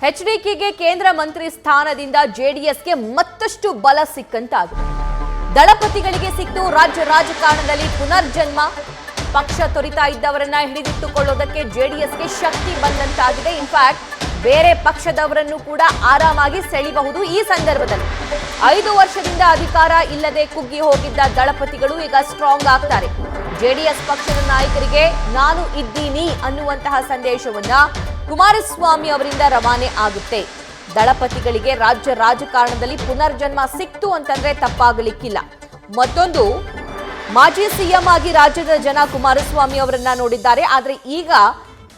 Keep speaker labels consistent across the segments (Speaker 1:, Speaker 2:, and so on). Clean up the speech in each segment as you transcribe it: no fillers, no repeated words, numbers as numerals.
Speaker 1: ಎಚ್ಡಿಕೆಗೆ ಕೇಂದ್ರ ಮಂತ್ರಿ ಸ್ಥಾನದಿಂದ ಜೆಡಿಎಸ್ಗೆ ಮತ್ತಷ್ಟು ಬಲ ಸಿಕ್ಕಂತಾಗಿದೆ. ದಳಪತಿಗಳಿಗೆ ಸಿಕ್ತು ರಾಜ್ಯ ರಾಜಕಾರಣದಲ್ಲಿ ಪುನರ್ಜನ್ಮ. ಪಕ್ಷ ತೊರಿತಾ ಇದ್ದವರನ್ನ ಹಿಡಿದಿಟ್ಟುಕೊಳ್ಳೋದಕ್ಕೆ ಜೆಡಿಎಸ್ಗೆ ಶಕ್ತಿ ಬಂದಂತಾಗಿದೆ. ಇನ್ಫ್ಯಾಕ್ಟ್ ಬೇರೆ ಪಕ್ಷದವರನ್ನು ಕೂಡ ಆರಾಮಾಗಿ ಸೆಳೆಯಬಹುದು. ಈ ಸಂದರ್ಭದಲ್ಲಿ 5 ವರ್ಷದಿಂದ ಅಧಿಕಾರ ಇಲ್ಲದೆ ಕುಗ್ಗಿ ಹೋಗಿದ್ದ ದಳಪತಿಗಳು ಈಗ ಸ್ಟ್ರಾಂಗ್ ಆಗ್ತಾರೆ. ಜೆಡಿಎಸ್ ಪಕ್ಷದ ನಾಯಕರಿಗೆ ನಾನು ಇದ್ದೀನಿ ಅನ್ನುವಂತಹ ಸಂದೇಶವನ್ನ ಕುಮಾರಸ್ವಾಮಿ ಅವರಿಂದ ರವಾನೆ ಆಗುತ್ತೆ. ದಳಪತಿಗಳಿಗೆ ರಾಜ್ಯ ರಾಜಕಾರಣದಲ್ಲಿ ಪುನರ್ಜನ್ಮ ಸಿಕ್ತು ಅಂತಂದ್ರೆ ತಪ್ಪಾಗಲಿಕ್ಕಿಲ್ಲ. ಮತ್ತೊಂದು, ಮಾಜಿ ಸಿಎಂ ಆಗಿ ರಾಜ್ಯದ ಜನ ಕುಮಾರಸ್ವಾಮಿ ಅವರನ್ನ ನೋಡಿದ್ದಾರೆ, ಆದ್ರೆ ಈಗ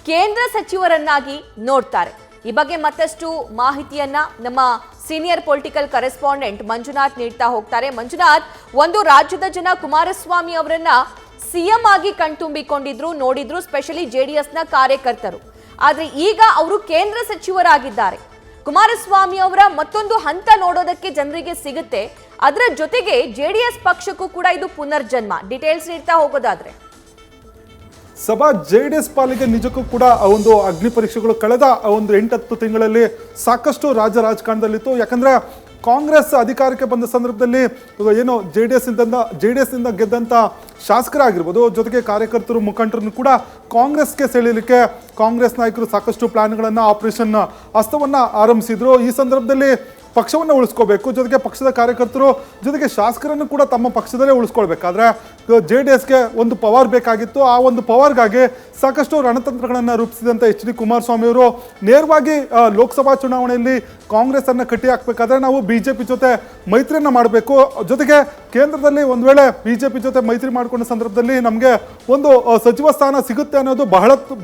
Speaker 1: ಕೇಂದ್ರ ಸಚಿವರನ್ನಾಗಿ ನೋಡ್ತಾರೆ. ಈ ಬಗ್ಗೆ ಮತ್ತಷ್ಟು ಮಾಹಿತಿಯನ್ನ ನಮ್ಮ ಸೀನಿಯರ್ ಪೊಲಿಟಿಕಲ್ ಕರೆಸ್ಪಾಂಡೆಂಟ್ ಮಂಜುನಾಥ್ ನೀಡ್ತಾ ಹೋಗ್ತಾರೆ. ಮಂಜುನಾಥ್, ಒಂದು ರಾಜ್ಯದ ಜನ ಕುಮಾರಸ್ವಾಮಿ ಅವರನ್ನ ಸಿಎಂ ಆಗಿ ಕಣ್ತುಂಬಿಕೊಂಡಿದ್ರು, ನೋಡಿದ್ರು, ಸ್ಪೆಷಲಿ ಜೆಡಿಎಸ್ನ ಕಾರ್ಯಕರ್ತರು. ಆದ್ರೆ ಈಗ ಅವರು ಕೇಂದ್ರ ಸಚಿವರಾಗಿದ್ದಾರೆ. ಕುಮಾರಸ್ವಾಮಿ ಅವರ ಮತ್ತೊಂದು ಹಂತ ನೋಡೋದಕ್ಕೆ ಜನರಿಗೆ ಸಿಗುತ್ತೆ. ಅದರ ಜೊತೆಗೆ ಜೆಡಿಎಸ್ ಪಕ್ಷಕ್ಕೂ ಕೂಡ ಇದು ಪುನರ್ಜನ್ಮ. ಡೀಟೇಲ್ಸ್ ನೀಡ್ತಾ ಹೋಗೋದಾದ್ರೆ
Speaker 2: ಸಭಾ ಜೆಡಿಎಸ್ ಪಾಲಿಗೆ ನಿಜಕ್ಕೂ ಕೂಡ ಒಂದು ಅಗ್ನಿ ಪರೀಕ್ಷೆಗಳು ಕಳೆದ ಒಂದು 8-10 ತಿಂಗಳಲ್ಲಿ ಸಾಕಷ್ಟು ರಾಜ್ಯ ರಾಜಕಾರಣದಲ್ಲಿತ್ತು. ಯಾಕಂದ್ರೆ ಕಾಂಗ್ರೆಸ್ ಅಧಿಕಾರಕ್ಕೆ ಬಂದ ಸಂದರ್ಭದಲ್ಲಿ ಏನು ಜೆಡಿಎಸ್ ಇಂದ ಗೆದ್ದಂತ ಶಾಸಕರಾಗಿರ್ಬೋದು, ಜೊತೆಗೆ ಕಾರ್ಯಕರ್ತರು, ಮುಖಂಡರನ್ನು ಕೂಡ ಕಾಂಗ್ರೆಸ್ಗೆ ಸೆಳೆಯಲಿಕ್ಕೆ ಕಾಂಗ್ರೆಸ್ ನಾಯಕರು ಸಾಕಷ್ಟು ಪ್ಲಾನ್ಗಳನ್ನು, ಆಪರೇಷನ್ ಹಸ್ತವನ್ನ ಆರಂಭಿಸಿದ್ರು. ಈ ಸಂದರ್ಭದಲ್ಲಿ ಪಕ್ಷವನ್ನು ಉಳಿಸ್ಕೋಬೇಕು, ಜೊತೆಗೆ ಪಕ್ಷದ ಕಾರ್ಯಕರ್ತರು, ಜೊತೆಗೆ ಶಾಸಕರನ್ನು ಕೂಡ ತಮ್ಮ ಪಕ್ಷದಲ್ಲೇ ಉಳಿಸ್ಕೊಳ್ಬೇಕಾದ್ರೆ ಜೆಡಿಎಸ್ಗೆ ಒಂದು ಪವರ್ ಬೇಕಾಗಿತ್ತು. ಆ ಒಂದು ಪವರ್ಗಾಗಿ ಸಾಕಷ್ಟು ರಣತಂತ್ರಗಳನ್ನು ರೂಪಿಸಿದಂಥ ಎಚ್ ಡಿ ಕುಮಾರಸ್ವಾಮಿ ಅವರು ನೇರವಾಗಿ ಲೋಕಸಭಾ ಚುನಾವಣೆಯಲ್ಲಿ ಕಾಂಗ್ರೆಸ್ ಅನ್ನು ಕಟ್ಟಿ ಹಾಕಬೇಕಾದ್ರೆ ನಾವು ಬಿಜೆಪಿ ಜೊತೆ ಮೈತ್ರಿಯನ್ನು ಮಾಡಬೇಕು, ಜೊತೆಗೆ ಕೇಂದ್ರದಲ್ಲಿ ಒಂದು ವೇಳೆ ಬಿಜೆಪಿ ಜೊತೆ ಮೈತ್ರಿ ಮಾಡಿಕೊಂಡ ಸಂದರ್ಭದಲ್ಲಿ ನಮಗೆ ಒಂದು ಸಚಿವ ಸ್ಥಾನ ಸಿಗುತ್ತೆ ಅನ್ನೋದು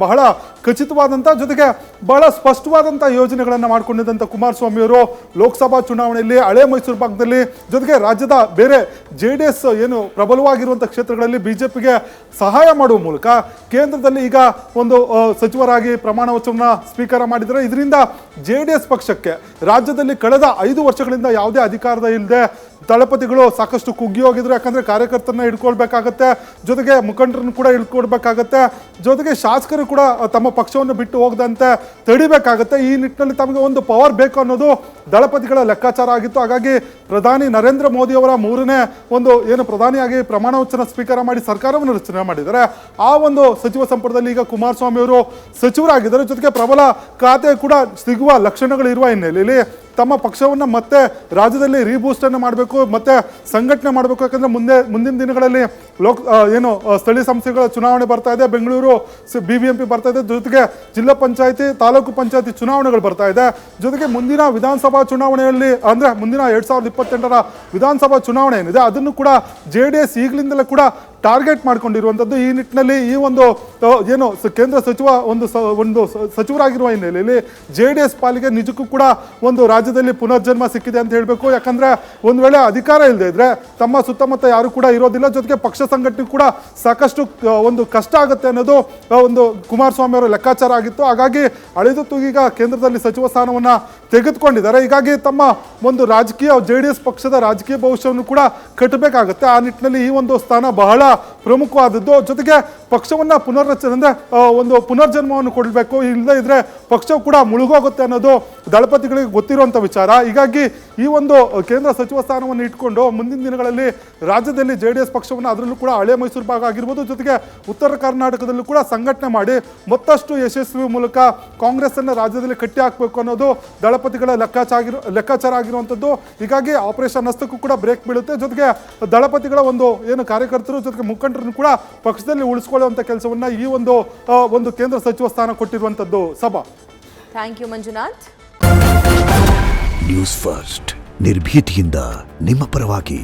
Speaker 2: ಬಹಳ ಖಚಿತವಾದಂಥ, ಜೊತೆಗೆ ಬಹಳ ಸ್ಪಷ್ಟವಾದಂಥ ಯೋಜನೆಗಳನ್ನು ಮಾಡಿಕೊಂಡಿದ್ದಂಥ ಕುಮಾರಸ್ವಾಮಿ ಅವರು ಲೋಕಸಭಾ ಚುನಾವಣೆಯಲ್ಲಿ ಹಳೆ ಮೈಸೂರು ಭಾಗದಲ್ಲಿ, ಜೊತೆಗೆ ರಾಜ್ಯದ ಬೇರೆ ಜೆಡಿಎಸ್ ಏನು ಪ್ರಬಲವಾಗಿರುವಂಥ ಕ್ಷೇತ್ರಗಳಲ್ಲಿ ಬಿಜೆಪಿಗೆ ಸಹಾಯ ಮಾಡುವ ಮೂಲಕ ಕೇಂದ್ರದಲ್ಲಿ ಈಗ ಒಂದು ಸಚಿವರಾಗಿ ಪ್ರಮಾಣ ವಚನ ಸ್ವೀಕಾರ ಮಾಡಿದರೆ. ಇದರಿಂದ ಜೆಡಿಎಸ್ ಪಕ್ಷಕ್ಕೆ ರಾಜ್ಯದಲ್ಲಿ ಕಳೆದ 5 ವರ್ಷಗಳಿಂದ ಯಾವುದೇ ಅಧಿಕಾರದ ಇಲ್ಲದೆ ದಳಪತಿಗಳು ಸಾಕಷ್ಟು ಕುಗ್ಗಿ ಹೋಗಿದ್ರು. ಯಾಕಂದ್ರೆ ಕಾರ್ಯಕರ್ತರನ್ನ ಹಿಡ್ಕೊಳ್ಬೇಕಾಗತ್ತೆ, ಜೊತೆಗೆ ಮುಖಂಡರನ್ನು ಕೂಡ ಹಿಡ್ಕೊಳ್ಬೇಕಾಗತ್ತೆ, ಜೊತೆಗೆ ಶಾಸಕರು ಕೂಡ ತಮ್ಮ ಪಕ್ಷವನ್ನು ಬಿಟ್ಟು ಹೋಗದಂತೆ ತಡಿಬೇಕಾಗತ್ತೆ. ಈ ನಿಟ್ಟಿನಲ್ಲಿ ತಮಗೆ ಒಂದು ಪವರ್ ಬೇಕು ಅನ್ನೋದು ದಳಪತಿಗಳ ಲೆಕ್ಕಾಚಾರ ಆಗಿತ್ತು. ಹಾಗಾಗಿ ಪ್ರಧಾನಿ ನರೇಂದ್ರ ಮೋದಿ ಅವರ 3ನೇ ಒಂದು ಏನು ಪ್ರಧಾನಿಯಾಗಿ ಪ್ರಮಾಣ ವಚನ ಸ್ವೀಕಾರ ಮಾಡಿ ಸರ್ಕಾರವನ್ನು ರಚನೆ ಮಾಡಿದ್ದಾರೆ. ಆ ಒಂದು ಸಚಿವ ಸಂಪುಟದಲ್ಲಿ ಈಗ ಕುಮಾರಸ್ವಾಮಿ ಅವರು ಸಚಿವರಾಗಿದ್ದಾರೆ. ಜೊತೆಗೆ ಪ್ರಬಲ ಖಾತೆ ಕೂಡ ಸಿಗುವ ಲಕ್ಷಣಗಳು ಇರುವ ಹಿನ್ನೆಲೆಯಲ್ಲಿ ತಮ್ಮ ಪಕ್ಷವನ್ನು ಮತ್ತೆ ರಾಜ್ಯದಲ್ಲಿ ರೀಬೂಸ್ಟ್ ಅನ್ನು ಮಾಡಬೇಕು, ಮತ್ತೆ ಸಂಘಟನೆ ಮಾಡಬೇಕು. ಯಾಕಂದ್ರೆ ಮುಂದಿನ ದಿನಗಳಲ್ಲಿ ಸ್ಥಳೀಯ ಸಂಸ್ಥೆಗಳ ಚುನಾವಣೆ ಬರ್ತಾ ಇದೆ, ಬೆಂಗಳೂರು BBMP ಬರ್ತಾ ಇದೆ, ಜೊತೆಗೆ ಜಿಲ್ಲಾ ಪಂಚಾಯತಿ, ತಾಲೂಕು ಪಂಚಾಯತಿ ಚುನಾವಣೆಗಳು ಬರ್ತಾ ಇದೆ. ಜೊತೆಗೆ ಮುಂದಿನ ವಿಧಾನಸಭಾ ಚುನಾವಣೆಯಲ್ಲಿ ಅಂದ್ರೆ ಮುಂದಿನ 2028ರ ವಿಧಾನಸಭಾ ಚುನಾವಣೆ ಏನಿದೆ ಅದನ್ನು ಕೂಡ ಜೆಡಿಎಸ್ ಈಗಲಿಂದಲೇ ಕೂಡ ಟಾರ್ಗೆಟ್ ಮಾಡ್ಕೊಂಡಿರುವಂಥದ್ದು. ಈ ನಿಟ್ಟಿನಲ್ಲಿ ಈ ಒಂದು ಏನು ಕೇಂದ್ರ ಸಚಿವ ಒಂದು ಸಚಿವರಾಗಿರುವ ಹಿನ್ನೆಲೆಯಲ್ಲಿ ಜೆಡಿಎಸ್ ಪಾಲಿಗೆ ನಿಜಕ್ಕೂ ಕೂಡ ಒಂದು ರಾಜ್ಯದಲ್ಲಿ ಪುನರ್ಜನ್ಮ ಸಿಕ್ಕಿದೆ ಅಂತ ಹೇಳಬೇಕು. ಯಾಕಂದ್ರೆ ಒಂದು ವೇಳೆ ಅಧಿಕಾರ ಇಲ್ಲದೆ ಇದ್ರೆ ತಮ್ಮ ಸುತ್ತಮುತ್ತ ಯಾರು ಕೂಡ ಇರೋದಿಲ್ಲ, ಜೊತೆಗೆ ಪಕ್ಷ ಸಂಘಟನೆ ಕೂಡ ಸಾಕಷ್ಟು ಒಂದು ಕಷ್ಟ ಆಗುತ್ತೆ ಅನ್ನೋದು ಒಂದು ಕುಮಾರಸ್ವಾಮಿ ಅವರ ಲೆಕ್ಕಾಚಾರ ಆಗಿತ್ತು. ಹಾಗಾಗಿ ಅಳೆದು ತೂಗೀಗ ಕೇಂದ್ರದಲ್ಲಿ ಸಚಿವ ಸ್ಥಾನವನ್ನ ತೆಗೆದುಕೊಂಡಿದ್ದಾರೆ. ಹೀಗಾಗಿ ತಮ್ಮ ಒಂದು ರಾಜಕೀಯ ಜೆಡಿಎಸ್ ಪಕ್ಷದ ರಾಜಕೀಯ ಭವಿಷ್ಯವನ್ನು ಕೂಡ ಕಟ್ಟಬೇಕಾಗುತ್ತೆ. ಆ ನಿಟ್ಟಿನಲ್ಲಿ ಈ ಒಂದು ಸ್ಥಾನ ಬಹಳ ಪ್ರಮುಖವಾದದ್ದು. ಜೊತೆಗೆ ಪಕ್ಷವನ್ನ ಪುನರ್ರಚನೆ ಅಂದ್ರೆ ಒಂದು ಪುನರ್ಜನ್ಮವನ್ನು ಕೊಡಬೇಕು, ಇಲ್ಲದೇ ಇದ್ರೆ ಪಕ್ಷವು ಕೂಡ ಮುಳುಗೋಗುತ್ತೆ ಅನ್ನೋದು ದಳಪತಿಗಳಿಗೆ ಗೊತ್ತಿರುವಂತ ವಿಚಾರ. ಹೀಗಾಗಿ ಈ ಒಂದು ಕೇಂದ್ರ ಸಚಿವ ಸ್ಥಾನವನ್ನು ಇಟ್ಕೊಂಡು ಮುಂದಿನ ದಿನಗಳಲ್ಲಿ ರಾಜ್ಯದಲ್ಲಿ ಜೆಡಿಎಸ್ ಪಕ್ಷವನ್ನು, ಅದರಲ್ಲೂ ಕೂಡ ಹಳೆ ಮೈಸೂರು ಭಾಗ ಆಗಿರ್ಬೋದು, ಜೊತೆಗೆ ಉತ್ತರ ಕರ್ನಾಟಕದಲ್ಲೂ ಕೂಡ ಸಂಘಟನೆ ಮಾಡಿ ಮತ್ತಷ್ಟು ಯಶಸ್ವಿ ಮೂಲಕ ಕಾಂಗ್ರೆಸ್ ಅನ್ನು ರಾಜ್ಯದಲ್ಲಿ ಕಟ್ಟಿ ಹಾಕಬೇಕು ಅನ್ನೋದು ದಳಪತಿಗಳ ಲೆಕ್ಕಾಚಾರ ಆಗಿರುವಂಥದ್ದು. ಹೀಗಾಗಿ ಆಪರೇಷನ್ ಹಸ್ತಕ್ಕೂ ಕೂಡ ಬ್ರೇಕ್ ಬೀಳುತ್ತೆ. ಜೊತೆಗೆ ದಳಪತಿಗಳ ಒಂದು ಏನು ಕಾರ್ಯಕರ್ತರು, ಜೊತೆಗೆ ಮುಖಂಡರನ್ನು ಕೂಡ ಪಕ್ಷದಲ್ಲಿ ಉಳಿಸಿಕೊಳ್ಳುವಂತ ಕೆಲಸವನ್ನ ಈ ಒಂದು ಕೇಂದ್ರ ಸಚಿವ ಸ್ಥಾನ ಕೊಟ್ಟಿರುವಂತದ್ದು. ಸಭಾ,
Speaker 1: thank you Manjunath.
Speaker 3: News first ನಿರ್ಭೀತಿಯಿಂದ ನಿಮ್ಮ ಪರವಾಗಿ.